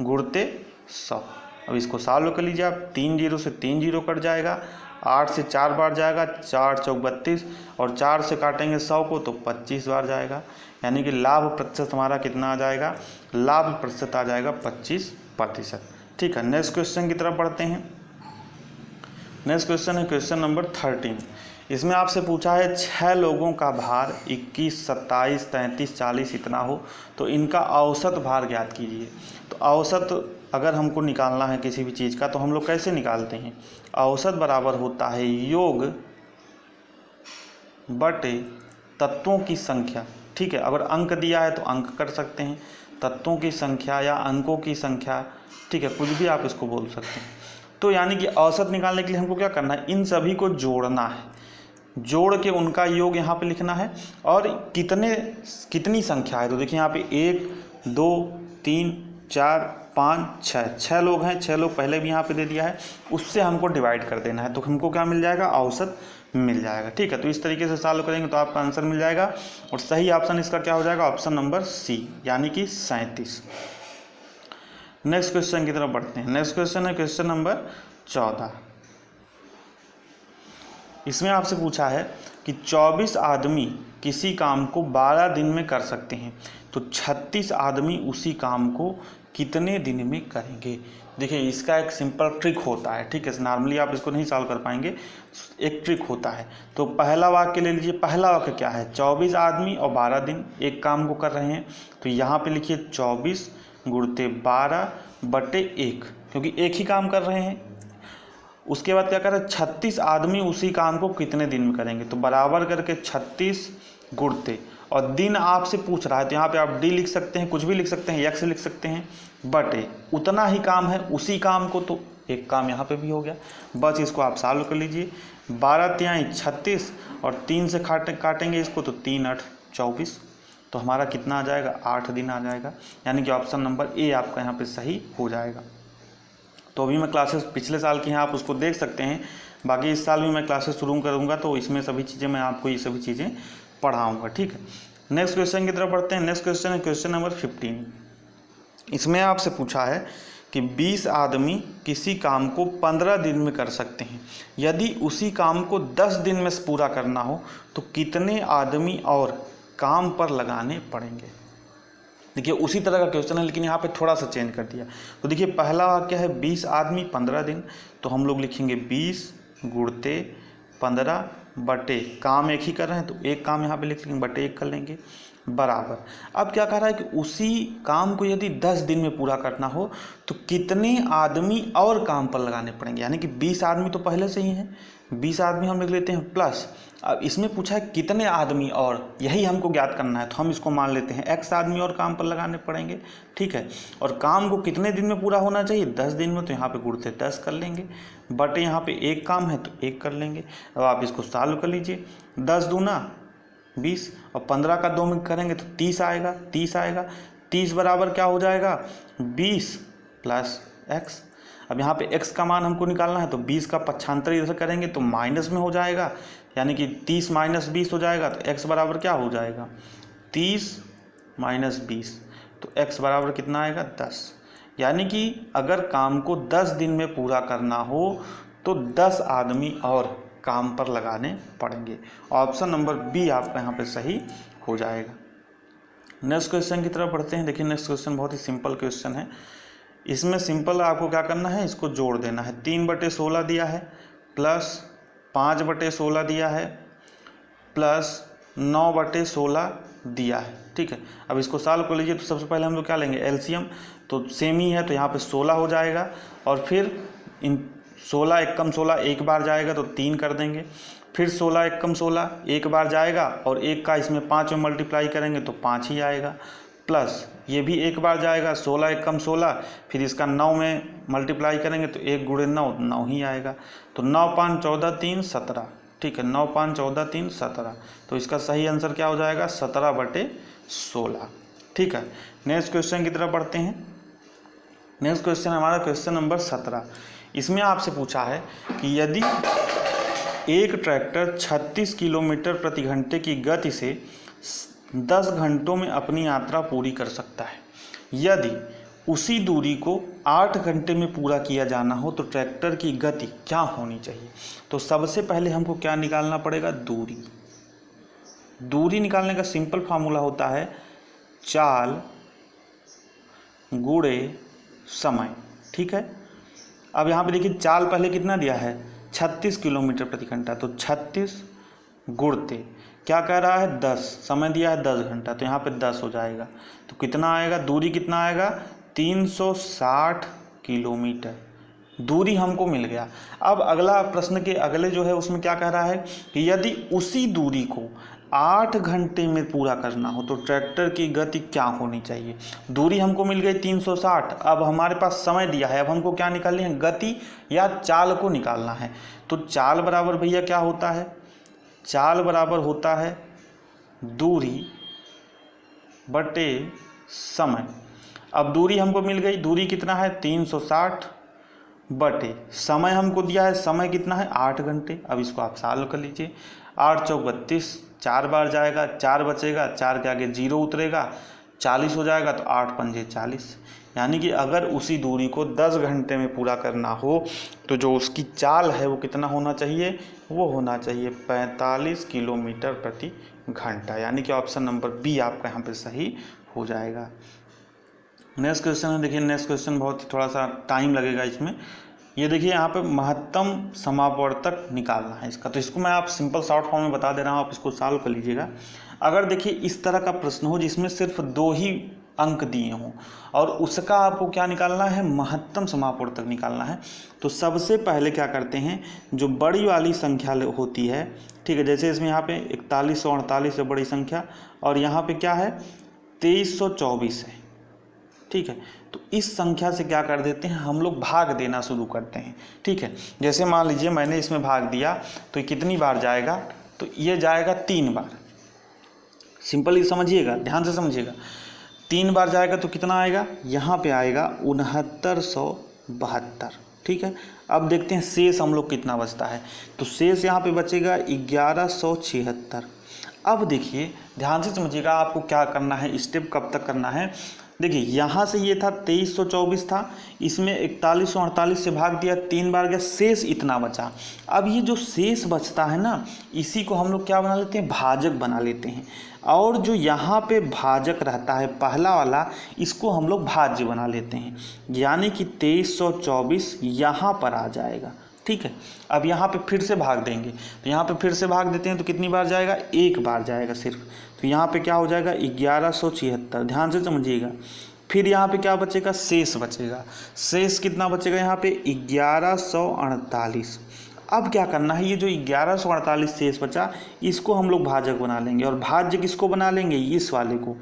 गुणते 100। अब इसको सॉल्व कर लीजिए आप, 3 जीरो से 3 जीरो कट जाएगा, 8 से 4 बार जाएगा, 4 चौक 32 और 4 से काटेंगे 100 को तो 25 बार जाएगा। यानी कि लाभ प्रतिशत हमारा कितना आ जाएगा, लाभ प्रतिशत आ जाएगा 25%। ठीक है, नेक्स्ट क्वेश्चन की तरफ बढ़ते हैं। नेक्स्ट क्वेश्चन है क्वेश्चन नंबर 13। इसमें आपसे पूछा है 6 लोगों का भार 21, 27, 33, 40 इतना हो तो इनका औसत भार ज्ञात कीजिए। तो औसत अगर हमको निकालना है किसी भी चीज़ का तो हम लोग कैसे निकालते हैं, औसत बराबर होता है योग बटे तत्वों की संख्या। ठीक है, अगर अंक दिया है तो अंक कर सकते हैं, तत्वों की संख्या या अंकों की संख्या, ठीक है, कुछ भी आप इसको बोल सकते हैं। तो यानी कि औसत निकालने के लिए हमको क्या करना है, इन सभी को जोड़ना है, जोड़ के उनका योग यहाँ पे लिखना है और कितनी संख्या है। तो देखिए यहाँ पे 1 2 3 4 5 6 लोग हैं, 6 लोग पहले भी यहाँ पे दे दिया है, उससे हमको डिवाइड कर देना है तो हमको क्या मिल जाएगा, औसत मिल जाएगा। ठीक है, तो इस तरीके से सॉल्व करेंगे तो आपका आंसर मिल जाएगा और सही ऑप्शन इसका क्या हो जाएगा, ऑप्शन नंबर सी यानी कि 37। नेक्स्ट क्वेश्चन की तरफ बढ़ते हैं। नेक्स्ट क्वेश्चन है क्वेश्चन नंबर 14। इसमें आपसे पूछा है कि 24 आदमी किसी काम को 12 दिन में कर सकते हैं तो 36 आदमी उसी काम को कितने दिन में करेंगे। देखिए इसका एक सिंपल ट्रिक होता है। ठीक है, नॉर्मली आप इसको नहीं सॉल्व कर पाएंगे, एक ट्रिक होता है। तो पहला वाक्य ले लीजिए। पहला वाक्य क्या है, 24 आदमी और 12 दिन एक काम को कर रहे हैं। तो यहाँ पे लिखिए 24 गुणते 12 बटे 1, क्योंकि एक ही काम कर रहे हैं। उसके बाद क्या कर रहे हैं, 36 आदमी उसी काम को कितने दिन में करेंगे। तो बराबर करके 36 गुणते, और दिन आपसे पूछ रहा है तो यहाँ पे आप डी लिख सकते हैं, कुछ भी लिख सकते हैं, एक्स लिख सकते हैं, बटे उतना ही काम है, उसी काम को तो एक काम यहाँ पे भी हो गया। बस इसको आप सॉल्व कर लीजिए। 12 तिहाई 36 और 3 से काटेंगे इसको तो 3 8 24, तो हमारा कितना आ जाएगा, 8 दिन आ जाएगा। यानी कि ऑप्शन नंबर ए आपका यहाँ पे सही हो जाएगा। तो अभी मैं क्लासेस पिछले साल की हैं, आप उसको देख सकते हैं। बाकी इस साल भी मैं क्लासेस शुरू करूँगा तो इसमें सभी चीज़ें मैं आपको ये सभी चीज़ें पढ़ाऊँगा, ठीक है। नेक्स्ट क्वेश्चन की तरफ बढ़ते हैं। नेक्स्ट क्वेश्चन है क्वेश्चन नंबर 15। इसमें आपसे पूछा है कि 20 आदमी किसी काम को 15 दिन में कर सकते हैं। यदि उसी काम को 10 दिन में पूरा करना हो तो कितने आदमी और काम पर लगाने पड़ेंगे। देखिए उसी तरह का क्वेश्चन है लेकिन यहाँ पे थोड़ा सा चेंज कर दिया। तो देखिए पहला वाक्य है 20 आदमी 15 दिन, तो हम लोग लिखेंगे 20 गुणते 15 बटे, काम एक ही कर रहे हैं तो एक काम यहाँ पे लिख लेंगे, बटे 1 कर लेंगे, बराबर। अब क्या कह रहा है कि उसी काम को यदि 10 दिन में पूरा करना हो तो कितने आदमी और काम पर लगाने पड़ेंगे। यानी कि 20 आदमी तो पहले से ही हैं, 20 आदमी हम लिख लेते हैं प्लस, अब इसमें पूछा है कितने आदमी और, यही हमको ज्ञात करना है तो हम इसको मान लेते हैं x आदमी और काम पर लगाने पड़ेंगे, ठीक है। और काम को कितने दिन में पूरा होना चाहिए, 10 दिन में, तो यहाँ पे गुणते 10 कर लेंगे, बटे यहाँ पे एक काम है तो 1 कर लेंगे। अब आप इसको सॉल्व कर लीजिए। 10 दूना 20 और 15 का 2 में करेंगे तो 30 आएगा, 30 आएगा। 30 बराबर क्या हो जाएगा, 20 प्लस x। अब यहाँ पे x का मान हमको निकालना है तो 20 का पक्षांतर इधर करेंगे तो माइनस में हो जाएगा, यानी कि 30 माइनस 20 हो जाएगा। तो x बराबर क्या हो जाएगा, 30 माइनस 20, तो x बराबर कितना आएगा, 10। यानी कि अगर काम को 10 दिन में पूरा करना हो तो 10 आदमी और काम पर लगाने पड़ेंगे। ऑप्शन नंबर बी आपका यहाँ पे सही हो जाएगा। नेक्स्ट क्वेश्चन की तरफ बढ़ते हैं। देखिए नेक्स्ट क्वेश्चन बहुत ही सिंपल क्वेश्चन है। इसमें सिंपल आपको क्या करना है, इसको जोड़ देना है। 3/16 दिया है प्लस 5/16 दिया है प्लस 9/16 दिया है, ठीक है। अब इसको सॉल्व कर लीजिए। तो सबसे पहले हम लोग क्या लेंगे, एलसीएम, तो सेम ही है तो यहाँ पे 16 हो जाएगा और फिर इन 16 एकम 16 एक बार जाएगा तो 3 कर देंगे, फिर 16 एकम 16 एक बार जाएगा और एक का इसमें 5 में मल्टीप्लाई करेंगे तो 5 ही आएगा, प्लस ये भी एक बार जाएगा 16 एकम 16, फिर इसका 9 में मल्टीप्लाई करेंगे तो 1 गुणे 9 9 ही आएगा। तो 9 5 14 3 17, ठीक है, 9 5 14 3 17, तो इसका सही आंसर क्या हो जाएगा, 17/16, ठीक है। नेक्स्ट क्वेश्चन की तरफ बढ़ते हैं। नेक्स्ट क्वेश्चन हमारा क्वेश्चन नंबर 17। इसमें आपसे पूछा है कि यदि एक ट्रैक्टर 36 किलोमीटर प्रति घंटे की गति से 10 घंटों में अपनी यात्रा पूरी कर सकता है, यदि उसी दूरी को 8 घंटे में पूरा किया जाना हो तो ट्रैक्टर की गति क्या होनी चाहिए। तो सबसे पहले हमको क्या निकालना पड़ेगा, दूरी। दूरी निकालने का सिंपल फार्मूला होता है चाल गुणे समय, ठीक है। अब यहाँ पे देखिए चाल पहले कितना दिया है, 36 किलोमीटर प्रति घंटा, तो 36 गुणते क्या कह रहा है, 10, समय दिया है 10 घंटा, तो यहाँ पे 10 हो जाएगा। तो कितना आएगा, दूरी कितना आएगा, 360 किलोमीटर दूरी हमको मिल गया। अब अगला प्रश्न के अगले जो है उसमें क्या कह रहा है कि यदि उसी दूरी को 8 घंटे में पूरा करना हो तो ट्रैक्टर की गति क्या होनी चाहिए। दूरी हमको मिल गई 360, अब हमारे पास समय दिया है, अब हमको क्या निकालनी है, गति या चाल को निकालना है। तो चाल बराबर भैया क्या होता है, चाल बराबर होता है दूरी बटे समय। अब दूरी हमको मिल गई, दूरी कितना है 360 बटे समय हमको दिया है, समय कितना है 8 घंटे। अब इसको आप सॉल्व कर लीजिए। 8 चौक 32, 4 बार जाएगा, 4 बचेगा, 4 के आगे 0 उतरेगा, 40 हो जाएगा, तो 8 पंजे 40। यानी कि अगर उसी दूरी को 10 घंटे में पूरा करना हो तो जो उसकी चाल है वो कितना होना चाहिए, वो होना चाहिए 45 किलोमीटर प्रति घंटा। यानी कि ऑप्शन नंबर बी आपका यहाँ पे सही हो जाएगा। नेक्स्ट क्वेश्चन है, देखिए नेक्स्ट क्वेश्चन बहुत थोड़ा सा टाइम लगेगा इसमें। ये देखिए यहाँ पे महत्तम समापवर्तक निकालना है इसका, तो इसको मैं आप सिंपल शॉर्ट फॉर्म में बता दे रहा हूँ, आप इसको सॉल्व कर लीजिएगा। अगर देखिए इस तरह का प्रश्न हो जिसमें सिर्फ 2 ही अंक दिए हों और उसका आपको क्या निकालना है, महत्तम समापवर्तक निकालना है, तो सबसे पहले क्या करते हैं, जो बड़ी वाली संख्या होती है, ठीक है, जैसे इसमें यहाँ पे 4148 है बड़ी संख्या और यहाँ पे क्या है 2324 है, ठीक है। तो इस संख्या से क्या कर देते हैं हम लोग, भाग देना शुरू करते हैं, ठीक है। जैसे मान लीजिए मैंने इसमें भाग दिया तो ये कितनी बार जाएगा, तो ये जाएगा 3 बार। सिंपली समझिएगा, ध्यान से समझिएगा। 3 बार जाएगा तो कितना आएगा, यहाँ पे आएगा 6972, ठीक है। अब देखते हैं शेष हम लोग कितना बचता है, तो शेष यहाँ पे बचेगा 1176। अब देखिए ध्यान से समझिएगा, आपको क्या करना है, स्टेप कब तक करना है। देखिए यहाँ से ये था 2324 था, इसमें 4148 से भाग दिया, 3 बार गया, शेष इतना बचा। अब ये जो शेष बचता है ना, इसी को हम लोग क्या बना लेते हैं, भाजक बना लेते हैं। और जो यहाँ पे भाजक रहता है पहला वाला, इसको हम लोग भाज्य बना लेते हैं, यानी कि 2324 यहाँ पर आ जाएगा, ठीक है। अब यहाँ पे फिर से भाग देंगे, तो यहाँ पे फिर से भाग देते हैं तो कितनी बार जाएगा, 1 बार जाएगा सिर्फ। तो यहाँ पे क्या हो जाएगा 1176, ध्यान से समझिएगा। फिर यहाँ पे क्या बचेगा, शेष बचेगा। शेष कितना बचेगा यहाँ पे 1148। अब क्या करना है, ये जो 1148 शेष बचा, इसको हम लोग भाजक बना लेंगे। और भाज्य किसको बना लेंगे, इस वाले को।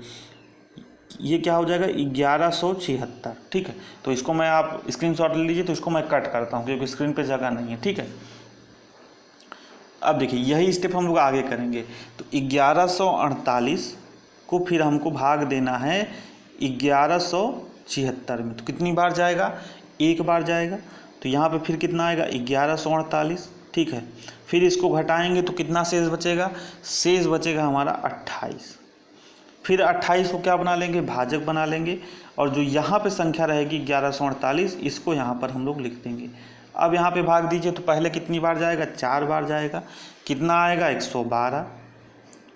ये क्या हो जाएगा 1176, ठीक है। तो इसको मैं, आप स्क्रीनशॉट ले लीजिए, तो इसको मैं कट करता हूँ क्योंकि स्क्रीन पे जगह नहीं है, ठीक है। अब देखिए यही स्टेप हम लोग आगे करेंगे। तो 1148 को फिर हमको भाग देना है 1176 में, तो कितनी बार जाएगा, 1 बार जाएगा। तो यहाँ पे फिर कितना आएगा 1148, ठीक है। फिर इसको घटाएंगे तो कितना शेष बचेगा, शेष बचेगा हमारा 28। फिर 28 को क्या बना लेंगे, भाजक बना लेंगे। और जो यहाँ पे संख्या रहेगी 1148, इसको यहाँ पर हम लोग लिख देंगे। अब यहाँ पे भाग दीजिए, तो पहले कितनी बार जाएगा, 4 बार जाएगा, कितना आएगा 112,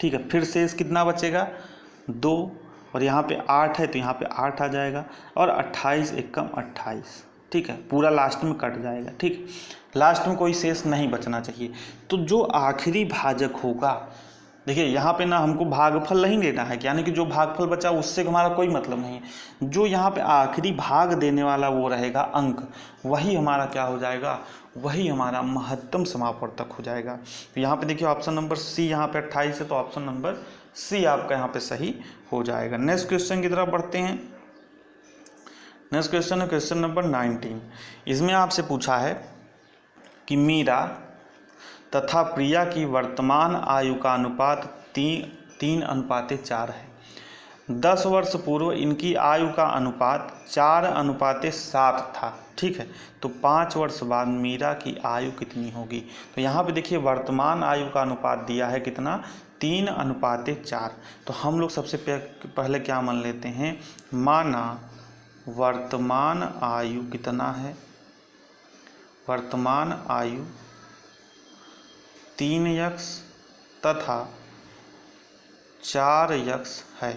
ठीक है। फिर शेष कितना बचेगा 2, और यहाँ पे 8 है तो यहाँ पे 8 आ जाएगा, और 28 एकम 28, ठीक है। पूरा लास्ट में कट जाएगा, ठीक। लास्ट में कोई शेष नहीं बचना चाहिए। तो जो आखिरी भाजक होगा, देखिए यहाँ पे ना हमको भागफल नहीं लेना है, यानी कि जो भागफल बचा उससे हमारा कोई मतलब नहीं है। जो यहाँ पे आखिरी भाग देने वाला वो रहेगा अंक, वही हमारा क्या हो जाएगा, वही हमारा महत्तम समापवर्तक हो जाएगा। तो यहाँ पे देखिए ऑप्शन नंबर सी, यहाँ पे 28 है, तो ऑप्शन नंबर सी आपका यहाँ पे सही हो जाएगा। नेक्स्ट क्वेश्चन की तरफ बढ़ते हैं। नेक्स्ट क्वेश्चन है क्वेश्चन नंबर 19। इसमें आपसे पूछा है कि मीरा तथा प्रिया की वर्तमान आयु का अनुपात 3:4 है। 10 वर्ष पूर्व इनकी आयु का अनुपात 4:7 था, ठीक है। तो 5 वर्ष बाद मीरा की आयु कितनी होगी। तो यहाँ पे देखिए वर्तमान आयु का अनुपात दिया है कितना, 3:4। तो हम लोग सबसे पहले क्या मान लेते हैं, माना वर्तमान आयु कितना है, वर्तमान आयु 3x तथा 4x है,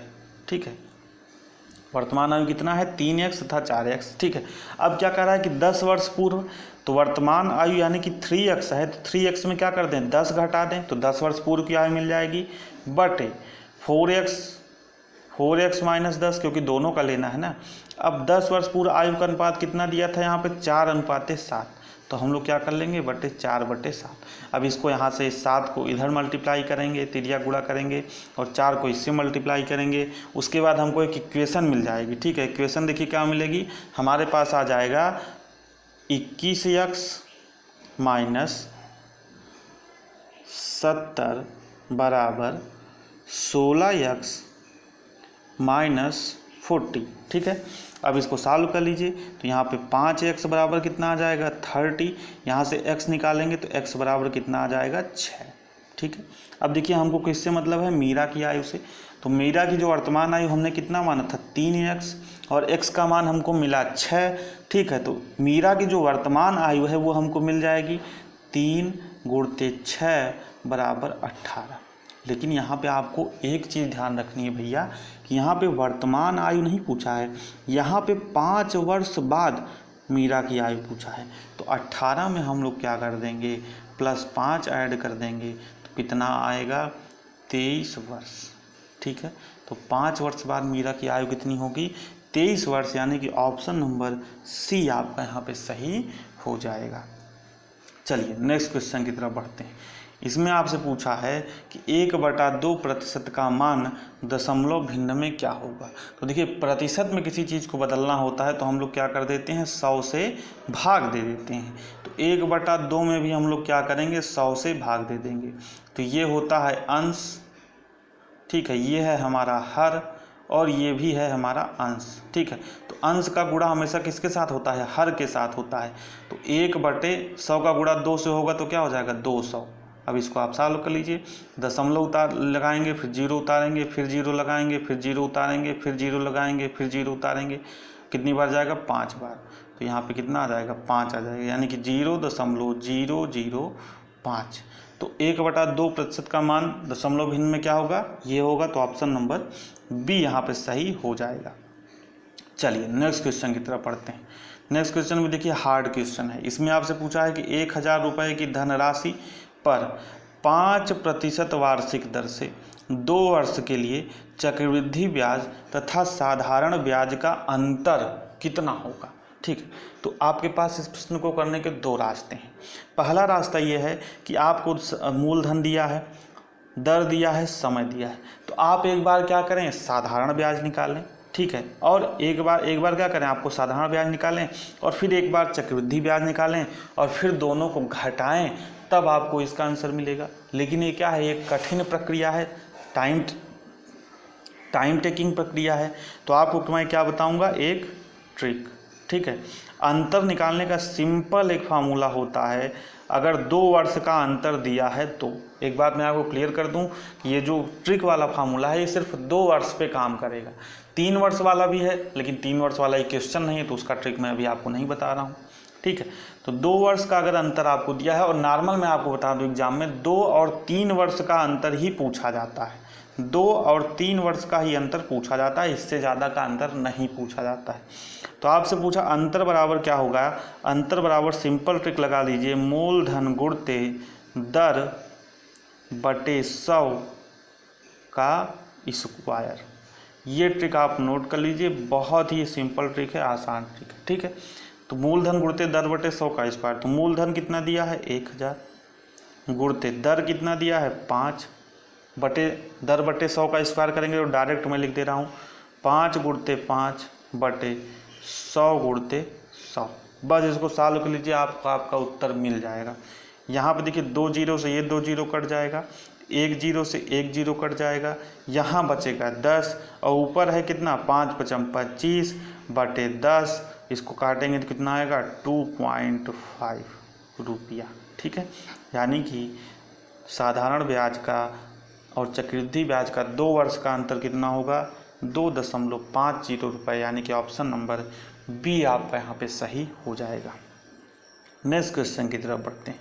ठीक है। वर्तमान आयु कितना है, 3x तथा 4x, ठीक है। अब क्या कह रहा है कि 10 वर्ष पूर्व, तो वर्तमान आयु यानी कि 3x है, तो 3x में क्या कर दें, 10 घटा दें, तो 10 वर्ष पूर्व की आयु मिल जाएगी, बटे 4x माइनस 10, क्योंकि दोनों का लेना है ना। अब 10 वर्ष पूर्व आयु का अनुपात कितना दिया था यहाँ पे, 4:7, तो हम लोग क्या कर लेंगे, बटे 4/7। अब इसको यहाँ से 7 को इधर मल्टीप्लाई करेंगे, तिरिया गुणा करेंगे, और 4 को इससे मल्टीप्लाई करेंगे। उसके बाद हमको एक इक्वेशन मिल जाएगी, ठीक है। इक्वेशन देखिए क्या मिलेगी, हमारे पास आ जाएगा 21x माइनस 70 बराबर 16x माइनस 40, ठीक है। अब इसको सॉल्व कर लीजिए, तो यहाँ पे 5x बराबर कितना आ जाएगा 30, यहाँ से x निकालेंगे तो x बराबर कितना आ जाएगा 6, ठीक है। अब देखिए हमको किससे मतलब है, मीरा की आयु से। तो मीरा की जो वर्तमान आयु हमने कितना माना था 3x, और x का मान हमको मिला 6, ठीक है। तो मीरा की जो वर्तमान आयु है वो हमको मिल जाएगी 3 × 6 बराबर 18। लेकिन यहाँ पे आपको एक चीज़ ध्यान रखनी है भैया, कि यहाँ पे वर्तमान आयु नहीं पूछा है, यहाँ पे 5 वर्ष बाद मीरा की आयु पूछा है। तो 18 में हम लोग क्या कर देंगे, +5 ऐड कर देंगे, तो कितना आएगा 23 वर्ष, ठीक है। तो 5 वर्ष बाद मीरा की आयु कितनी होगी, 23 वर्ष, यानी कि ऑप्शन नंबर सी आपका यहाँ पे सही हो जाएगा। चलिए नेक्स्ट क्वेश्चन की तरफ बढ़ते हैं। इसमें आपसे पूछा है कि 1/2% का मान दशमलव भिन्न में क्या होगा। तो देखिए प्रतिशत में किसी चीज़ को बदलना होता है तो हम लोग क्या कर देते हैं, 100 से भाग दे देते हैं। तो 1/2 में भी हम लोग क्या करेंगे, 100 से भाग दे देंगे। तो ये होता है अंश, ठीक है, ये है हमारा हर और ये भी है हमारा अंश, ठीक है। तो अंश का गुणा हमेशा किसके साथ होता है, हर के साथ होता है। तो 1/100 का गुणा 2 से होगा तो क्या हो जाएगा, 200। अब इसको आप सॉल्व कर लीजिए, दशमलव उतार लगाएंगे, फिर जीरो उतारेंगे, फिर जीरो लगाएंगे, फिर जीरो उतारेंगे, फिर जीरो लगाएंगे, फिर जीरो उतारेंगे। कितनी बार जाएगा, 5 बार। तो यहाँ पे कितना आ जाएगा, 5 आ जाएगा, यानी कि 0.005। तो 1/2% का मान दशमलव भिन्न में क्या होगा, ये होगा। तो ऑप्शन नंबर बी यहाँ पे सही हो जाएगा। चलिए नेक्स्ट क्वेश्चन की तरफ पढ़ते हैं। नेक्स्ट क्वेश्चन में देखिए हार्ड क्वेश्चन है। इसमें आपसे पूछा है कि 1000 रुपये की धनराशि पर 5% वार्षिक दर से 2 वर्ष के लिए चक्रवृद्धि ब्याज तथा साधारण ब्याज का अंतर कितना होगा, ठीक है। तो आपके पास इस प्रश्न को करने के 2 रास्ते हैं। पहला रास्ता ये है कि आपको मूलधन दिया है, दर दिया है, समय दिया है, तो आप एक बार क्या करें, साधारण ब्याज निकालें, ठीक है। और एक बार क्या करें, आपको साधारण ब्याज निकालें और फिर एक बार चक्रवृद्धि ब्याज निकालें और फिर दोनों को घटाएं, तब आपको इसका आंसर मिलेगा। लेकिन ये क्या है, ये कठिन प्रक्रिया है, टाइम टेकिंग प्रक्रिया है। तो आपको मैं क्या बताऊंगा, एक ट्रिक, ठीक है। अंतर निकालने का सिंपल एक फार्मूला होता है। अगर 2 वर्ष का अंतर दिया है तो एक बात मैं आपको क्लियर कर दूं कि ये जो ट्रिक वाला फार्मूला है ये सिर्फ 2 वर्ष पे काम करेगा। 3 वर्ष वाला भी है, लेकिन 3 वर्ष वाला एक क्वेश्चन नहीं है तो उसका ट्रिक मैं अभी आपको नहीं बता रहा हूँ, ठीक है। तो 2 वर्ष का अगर अंतर आपको दिया है, और नॉर्मल मैं आपको बता दूं एग्जाम में 2 और 3 वर्ष का अंतर ही पूछा जाता है, 2 और 3 वर्ष का ही अंतर पूछा जाता है, इससे ज़्यादा का अंतर नहीं पूछा जाता है। तो आपसे पूछा अंतर बराबर क्या होगा, अंतर बराबर सिंपल ट्रिक लगा लीजिए, मूलधन गुणते दर बटे 100 का स्क्वायर। ये ट्रिक आप नोट कर लीजिए, बहुत ही सिंपल ट्रिक है, आसान ट्रिक है, ठीक है। तो मूलधन गुणते दर बटे 100 का स्क्वायर, तो मूलधन कितना दिया है 1000, गुणते दर कितना दिया है 5, बटे दर बटे 100 का स्क्वायर करेंगे तो डायरेक्ट मैं लिख दे रहा हूँ 5 गुणते 5 बटे 100 गुणते 100। बस इसको सॉल्व कर लीजिए, आपका उत्तर मिल जाएगा। यहाँ पे देखिए 2 जीरो से ये 2 जीरो कट जाएगा, 1 जीरो से 1 जीरो कट जाएगा, यहाँ बचेगा 10 और ऊपर है कितना 5 पचम 25 बटे 10, इसको काटेंगे तो कितना आएगा 2.5 रुपया, ठीक है। यानी कि साधारण ब्याज का और चक्रवृद्धि ब्याज का 2 वर्ष का अंतर कितना होगा 2.50 रुपये, यानी कि ऑप्शन नंबर बी आपका यहाँ पे सही हो जाएगा। नेक्स्ट क्वेश्चन की तरफ बढ़ते हैं।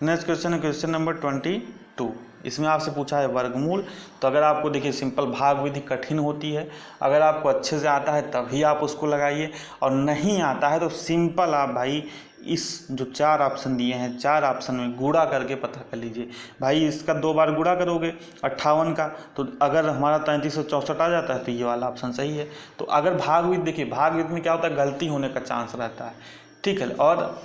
नेक्स्ट क्वेश्चन है क्वेश्चन नंबर 22। इसमें आपसे पूछा है वर्गमूल। तो अगर आपको देखिए सिंपल भाग विधि कठिन होती है, अगर आपको अच्छे से आता है तभी आप उसको लगाइए, और नहीं आता है तो सिंपल आप भाई इस जो 4 ऑप्शन दिए हैं 4 ऑप्शन में गुणा करके पता कर लीजिए। भाई इसका 2 बार गुणा करोगे 58 का, तो अगर हमारा 3364 आ जाता है तो ये वाला ऑप्शन सही है। तो अगर भाग विधि देखिए, भाग विधि में क्या होता है, गलती होने का चांस रहता है, ठीक है। और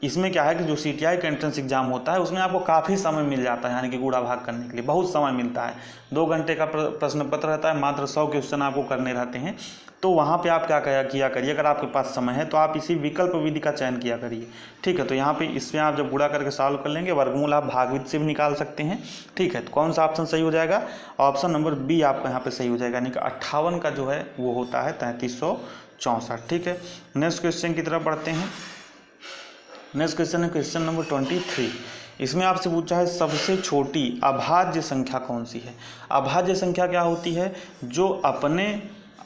इसमें क्या है कि जो CTI का एंट्रेंस एग्जाम होता है उसमें आपको काफ़ी समय मिल जाता है, यानी कि गुणा भाग करने के लिए बहुत समय मिलता है। 2 घंटे का प्रश्न पत्र रहता है, मात्र 100 क्वेश्चन आपको करने रहते हैं। तो वहाँ पे आप क्या किया करिए, अगर आपके पास समय है तो आप इसी विकल्प विधि का चयन किया करिए, ठीक है। तो यहाँ पे इसमें आप जब गुणा करके सॉल्व कर लेंगे, वर्गमूल आप भाग विधि से भी निकाल सकते हैं, ठीक है। तो कौन सा ऑप्शन सही हो जाएगा, ऑप्शन नंबर बी आपका यहाँ पे सही हो जाएगा, यानी कि 58 का जो है वो होता है 3364, ठीक है। नेक्स्ट क्वेश्चन की तरफ बढ़ते हैं। नेक्स्ट क्वेश्चन है क्वेश्चन नंबर 23। इसमें आपसे पूछा है सबसे छोटी अभाज्य संख्या कौन सी है। अभाज्य संख्या क्या होती है, जो अपने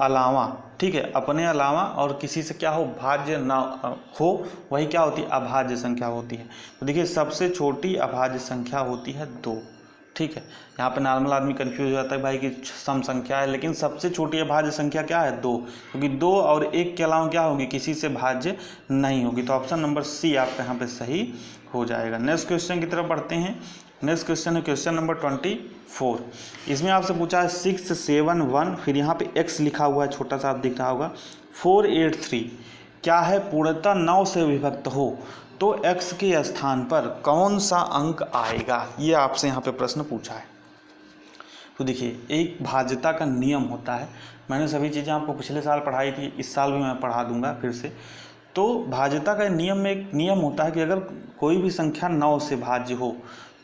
अलावा, ठीक है, अपने अलावा और किसी से क्या हो भाज्य ना हो, वही क्या होती है, अभाज्य संख्या होती है। तो देखिए सबसे छोटी अभाज्य संख्या होती है 2, ठीक है। यहाँ पे नॉर्मल आदमी कंफ्यूज हो जाता है भाई कि सम संख्या है, लेकिन सबसे छोटी अभाज्य संख्या क्या है 2, क्योंकि 2 और 1 के अलावा क्या होगी, किसी से भाज्य नहीं होगी। तो ऑप्शन नंबर सी आपका यहाँ पे सही हो जाएगा। नेक्स्ट क्वेश्चन की तरफ बढ़ते हैं। नेक्स्ट क्वेश्चन है क्वेश्चन नंबर 24। इसमें आपसे पूछा है 671, फिर यहाँ पे x लिखा हुआ है, छोटा सा आप दिख रहा होगा, 483 क्या है, पूर्णतः 9 से विभक्त हो तो x के स्थान पर कौन सा अंक आएगा, ये आपसे यहाँ पे प्रश्न पूछा है। तो देखिए, एक भाज्यता का नियम होता है, मैंने सभी चीज़ें आपको पिछले साल पढ़ाई थी, इस साल भी मैं पढ़ा दूंगा फिर से। तो भाज्यता का नियम में एक नियम होता है कि अगर कोई भी संख्या 9 से भाज्य हो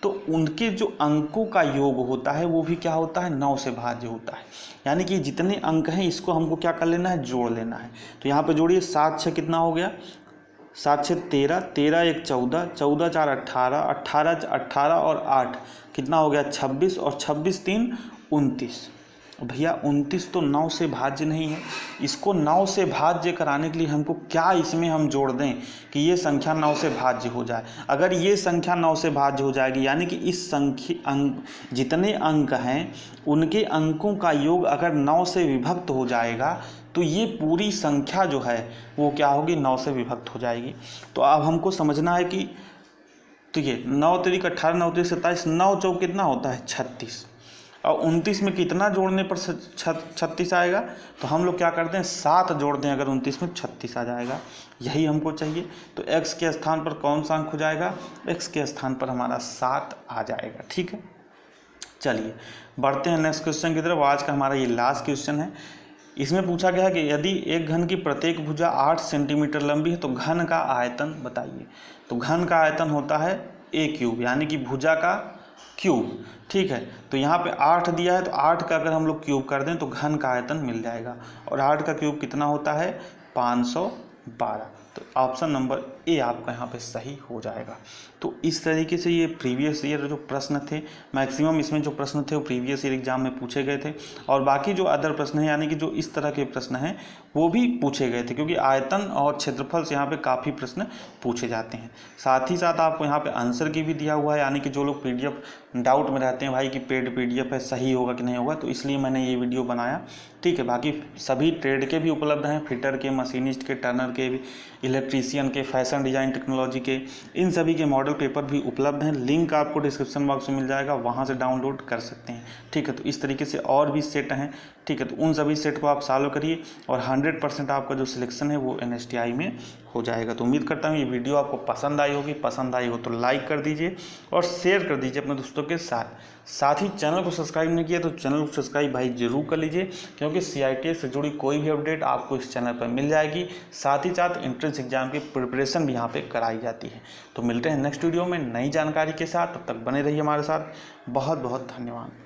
तो उनके जो अंकों का योग होता है वो भी क्या होता है, 9 से भाज्य होता है। यानी कि जितने अंक हैं इसको हमको क्या कर लेना है, जोड़ लेना है। तो यहाँ पे जोड़िए, 7 6 कितना हो गया, 7 6 13, 13 1 14, 14 4 18, 18 18 और 8 कितना हो गया 26, और 26 3 29। भैया 29 तो 9 से भाज्य नहीं है, इसको 9 से भाज्य कराने के लिए हमको क्या इसमें हम जोड़ दें कि ये संख्या 9 से भाज्य हो जाए। अगर ये संख्या 9 से भाज्य हो जाएगी, यानी कि इस संख्या जितने अंक हैं उनके अंकों का योग अगर 9 से विभक्त हो जाएगा तो ये पूरी संख्या जो है वो क्या होगी, 9 से विभक्त हो जाएगी। तो अब हमको समझना है कि तो ये 9 3 18, 9 3 27, 9 चौक कितना होता है 36, और 29 में कितना जोड़ने पर 36 आएगा। तो हम लोग क्या करते हैं, 7 जोड़ दें, अगर 29 में 36 आ जाएगा, यही हमको चाहिए। तो x के स्थान पर कौन सा अंक हो जाएगा, x के स्थान पर हमारा 7 आ जाएगा। ठीक है, चलिए बढ़ते हैं नेक्स्ट क्वेश्चन की तरफ। आज का हमारा ये लास्ट क्वेश्चन है। इसमें पूछा गया है कि यदि एक घन की प्रत्येक भुजा 8 सेंटीमीटर लंबी है तो घन का आयतन बताइए। तो घन का आयतन होता है a³, यानी कि भुजा का क्यूब। ठीक है, तो यहाँ पे 8 दिया है, तो 8 का अगर हम लोग क्यूब कर दें तो घन का आयतन मिल जाएगा, और 8 का क्यूब कितना होता है 512। तो ऑप्शन नंबर ए आपका यहाँ पे सही हो जाएगा। तो इस तरीके से ये प्रीवियस ईयर जो प्रश्न थे, मैक्सिमम इसमें जो प्रश्न थे वो प्रीवियस ईयर एग्जाम में पूछे गए थे, और बाकी जो अदर प्रश्न हैं यानी कि जो इस तरह के प्रश्न हैं वो भी पूछे गए थे, क्योंकि आयतन और क्षेत्रफल से यहाँ पे काफ़ी प्रश्न पूछे जाते हैं। साथ ही साथ आपको यहाँ पे आंसर की भी दिया हुआ है, यानी कि जो लोग PDF डाउट में रहते हैं भाई कि पेड PDF है, सही होगा कि नहीं होगा, तो इसलिए मैंने ये वीडियो बनाया। ठीक है, बाकी सभी ट्रेड के भी उपलब्ध हैं, फिटर के, मशीनिस्ट के, टर्नर के भी, इलेक्ट्रीशियन के, फैशन डिज़ाइन टेक्नोलॉजी के, इन सभी के मॉडल पेपर भी उपलब्ध हैं। लिंक आपको डिस्क्रिप्शन बॉक्स में मिल जाएगा, वहाँ से डाउनलोड कर सकते हैं। ठीक है, तो इस तरीके से और भी सेट हैं। ठीक है, तो उन सभी सेट को आप सॉल्व करिए और 100% आपका जो सिलेक्शन है वो NSTI में हो जाएगा। तो उम्मीद करता हूँ ये वीडियो आपको पसंद आई होगी। पसंद आई हो तो लाइक कर दीजिए और शेयर कर दीजिए अपने दोस्तों के साथ ही चैनल को सब्सक्राइब नहीं किया तो चैनल को सब्सक्राइब भाई जरूर कर लीजिए, क्योंकि CITS से जुड़ी कोई भी अपडेट आपको इस चैनल पर मिल जाएगी। साथ ही साथ एंट्रेंस एग्जाम की प्रिपरेशन भी यहाँ पे कराई जाती है। तो मिलते हैं नेक्स्ट वीडियो में नई जानकारी के साथ, तब तक बने रहिए हमारे साथ। बहुत बहुत धन्यवाद।